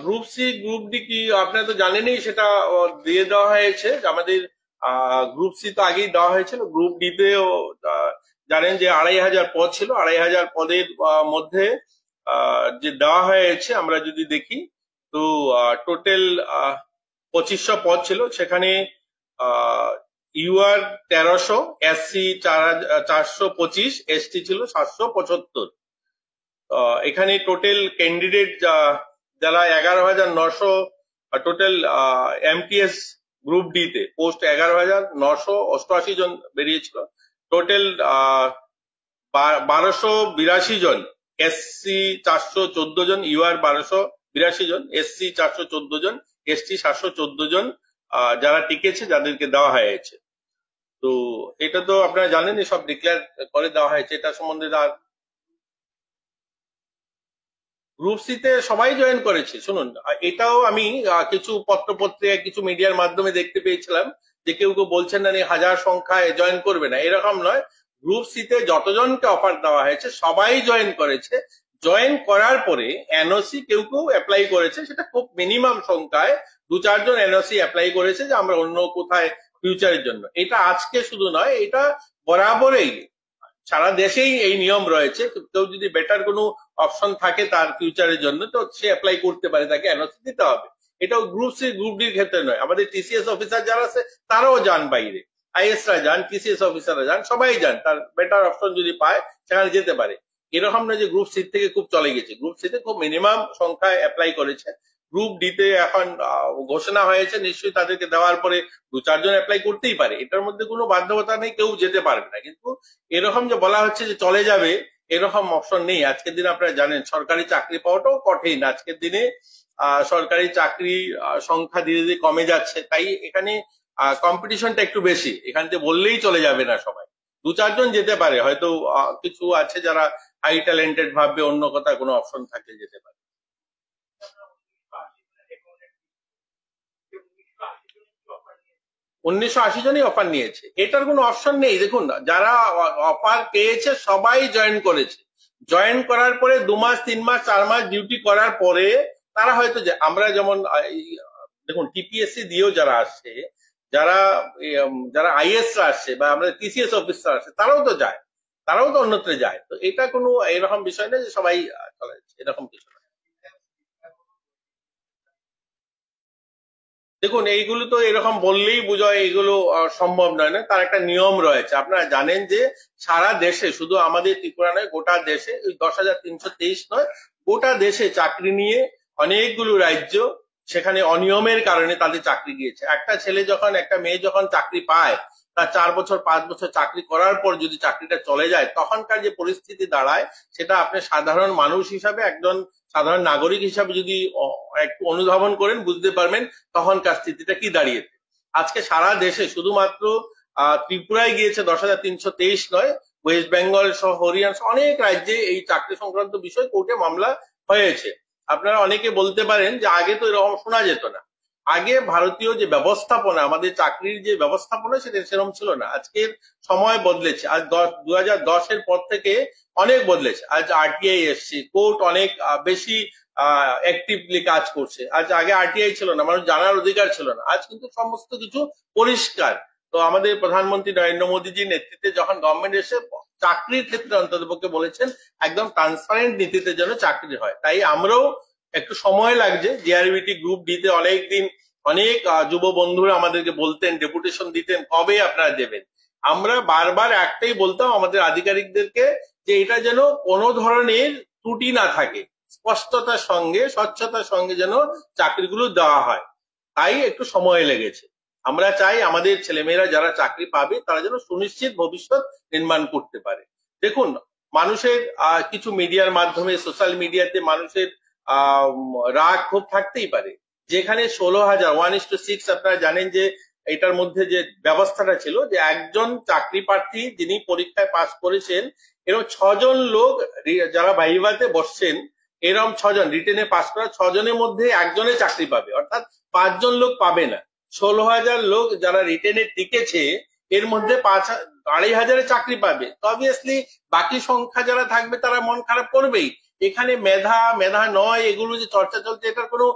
Group C group D কি আপনারা তো জানেনই, সেটা দিয়ে দেওয়া হয়েছে যে আমাদের গ্রুপ সি তো আগেই দেওয়া হয়েছিল। গ্রুপ ডি তেও জানেন যে 2,500 পদ ছিল। 2,500 পদের মধ্যে যে দেওয়া হয়েছে আমরা যদি দেখি, তো টোটাল 2,500 পদ ছিল। সেখানে ইউআর 1,300, এসসি 425, এসটি ছিল 775। এখানে টোটাল ক্যান্ডিডেট যারা 11,900, টোটাল এমটিএস গ্রুপ ডি তে পোস্ট 11,988 জন বেরিয়েছিল। টোটাল 1,282 জন, এসসি 414 জন, ইউআর 1,282 জন, এসসি 414 জন, এসটি 714 জন যারা টিকেছে, যাদেরকে দেওয়া হয়েছে। তো এটা তো আপনারা জানেন, সব ডিক্লেয়ার করে দেওয়া হয়েছে। এটা সম্বন্ধে আর গ্রুপ সি তে সবাই জয়েন করেছে। শুনুন, এটাও আমি কিছু পত্রপত্রিকায়, কিছু মিডিয়ার মাধ্যমে দেখতে পেয়েছিলাম যে কেউ কেউ বলছেন না হাজার সংখ্যায় জয়েন করবে না, এরকম নয়। গ্রুপ সি তে যতজনকে অফার দেওয়া হয়েছে সবাই জয়েন করেছে। জয়েন করার পরে এনওসি কেউ কেউ অ্যাপ্লাই করেছে, সেটা খুব মিনিমাম সংখ্যায় 2-4 জন এনওসি অ্যাপ্লাই করেছে যে আমরা অন্য কোথায় ফিউচারের জন্য। এটা আজকে শুধু নয়, এটা বরাবরই সারা দেশেই এই নিয়ম রয়েছে। কেউ যদি বেটার কোনো অপশন থাকে তার ফিউচারের জন্য, তো সে অ্যাপ্লাই করতে পারে, তাকে এনওসি দিতে হবে। এটাও গ্রুপ সি গ্রুপ ডির ক্ষেত্রে নয়। আমাদের টিসিএস অফিসার যারা আছে তারাও যান বাইরে, আইএসরা যান, টিসিএস অফিসাররা যান, সবাই যান। তার বেটার অপশন যদি পায় সেখানে যেতে পারে। এরকম নয় যে গ্রুপ সি থেকে খুব চলে গেছে। গ্রুপ সি তে খুব মিনিমাম সংখ্যায় অ্যাপ্লাই করেছে। গ্রুপ ডি তে এখন ঘোষণা হয়েছে, নিশ্চয়ই তাদেরকে দেওয়ার পরে 2-4 জন অ্যাপ্লাই করতেই পারে। এটার মধ্যে কোনো বাধ্যকতা নেই, কেউ যেতে পারবে না। কিন্তু এরকম যে বলা হচ্ছে যে চলে যাবে, এরকম অপশন নেই। আজকের দিনে আপনারা জানেন সরকারি চাকরি পাওয়াটাও কঠিন। আজকের দিনে সরকারি চাকরি সংখ্যা ধীরে ধীরে কমে যাচ্ছে, তাই এখানে কম্পিটিশনটা একটু বেশি। এখান থেকে বললেই চলে যাবে না সবাই, 2-4 জন যেতে পারে। হয়তো কিছু আছে যারা হাই ট্যালেন্টেড ভাববে, অন্য কথা কোনো অপশন থাকলে যেতে পারে। 1,980 জনই অফার নিয়েছে, এটার কোনো অপশন নেই। দেখুন, যারা অফার পেয়েছে সবাই জয়েন করেছে। জয়েন করার পরে 2 মাস, 3 মাস, 4 মাস ডিউটি করার পরে তারা হয়তো, আমরা যেমন দেখুন টিপিএসসি দিয়েও যারা আসছে, যারা যারা আইএসরা আসছে বা আমাদের টিসিএস অফিসার আসছে, তারাও তো যায়, তারাও তো অন্যত্র যায়। তো এটা কোনো এরকম বিষয় না যে সবাই চলে যাচ্ছে, এরকম কিছু না। দেখুন, এইগুলো তো এরকম বললেই বোঝায় এগুলো সম্ভব নয়, না তার একটা নিয়ম রয়েছে। আপনারা জানেন যে সারা দেশে, শুধু আমাদের ত্রিপুরা নয়, গোটা দেশে ওই 10,323 নয়, গোটা দেশে চাকরি নিয়ে অনেকগুলো রাজ্য, সেখানে অনিয়মের কারণে তাদের চাকরি গিয়েছে। একটা ছেলে যখন, একটা মেয়ে যখন চাকরি পায়, তার 4 বছর 5 বছর চাকরি করার পর যদি চাকরিটা চলে যায়, তখনকার যে পরিস্থিতি দাঁড়ায়, সেটা আপনি সাধারণ মানুষ হিসাবে, একজন সাধারণ নাগরিক হিসাবে যদি একটু অনুধাবন করেন, বুঝতে পারবেন তখনকার স্থিতিটা কি দাঁড়িয়েছে। আজকে সারা দেশে শুধুমাত্র ত্রিপুরায় গিয়েছে 10,323 নয়, ওয়েস্ট বেঙ্গল সহ হরিয়ানা অনেক রাজ্যে এই চাকরি সংক্রান্ত বিষয় কোর্টে মামলা হয়েছে। আপনারা অনেকে বলতে পারেন যে আগে তো এরকম শোনা যেত না। আগে ভারতীয় যে ব্যবস্থাপনা, আমাদের চাকরির যে ব্যবস্থাপনা, সেটা সেরকম ছিল না। আজকের সময় বদলেছে। আজ 2010-এর পর থেকে অনেক বদলেছে। আজ আরটিআই এসছে, কোর্ট অনেক বেশি অ্যাক্টিভলি কাজ করছে। আজ আগে আরটিআই ছিল না, মানুষ জানার অধিকার ছিল না। আজ কিন্তু সমস্ত কিছু পরিষ্কার। তো আমাদের প্রধানমন্ত্রী নরেন্দ্র মোদীজির নেতৃত্বে যখন গভর্নমেন্ট এসে চাকরির ক্ষেত্রে অন্ততপক্ষে বলেছেন একদম ট্রান্সপারেন্ট নীতিতে যেন চাকরি হয়, তাই আমরাও একটু সময় লাগছে। জিআরবিটি গ্রুপ ডি তে অনেকদিন অনেক যুব বন্ধুরা আমাদেরকে বলতেন, ডেপুটেশন দিতেন, কবে আপনারা দেবেন। আমরা বারবার একটাই বলতাম আমাদের আধিকারিকদেরকে, যে এটা যেন কোনো ধরনের ত্রুটি না থাকে, স্পষ্টতার সঙ্গে, স্বচ্ছতার সঙ্গে যেন চাকরিগুলো দেওয়া হয়। তাই একটু সময় লেগেছে। আমরা চাই আমাদের ছেলেমেয়েরা যারা চাকরি পাবে, তারা যেন সুনিশ্চিত ভবিষ্যৎ নির্মাণ করতে পারে। দেখুন, মানুষের কিছু মিডিয়ার মাধ্যমে, সোশ্যাল মিডিয়াতে মানুষের রাগ ক্ষোভ থাকতেই পারে। যেখানে 16,000, 1:6, আপনারা জানেন যে এটার মধ্যে যে ব্যবস্থাটা ছিল, যে একজন চাকরি প্রার্থী যিনি পরীক্ষায় পাশ করেছেন, এরকম 6 জন লোক যারা ভাইভাতে বসছেন, এরকম 6 জন রিটেনে পাস করা 6 জনের মধ্যে একজনে চাকরি পাবে, অর্থাৎ 5 জন লোক পাবে না। 16,000 লোক যারা রিটেনে টিকেছে, এর মধ্যে 2,500 চাকরি পাবে। তো অবভিয়াসলি বাকি সংখ্যা যারা থাকবে তারা মন খারাপ করবেই। এখানে মেধা মেধা নয় এগুলো যে চর্চা চলছে এটার কোনো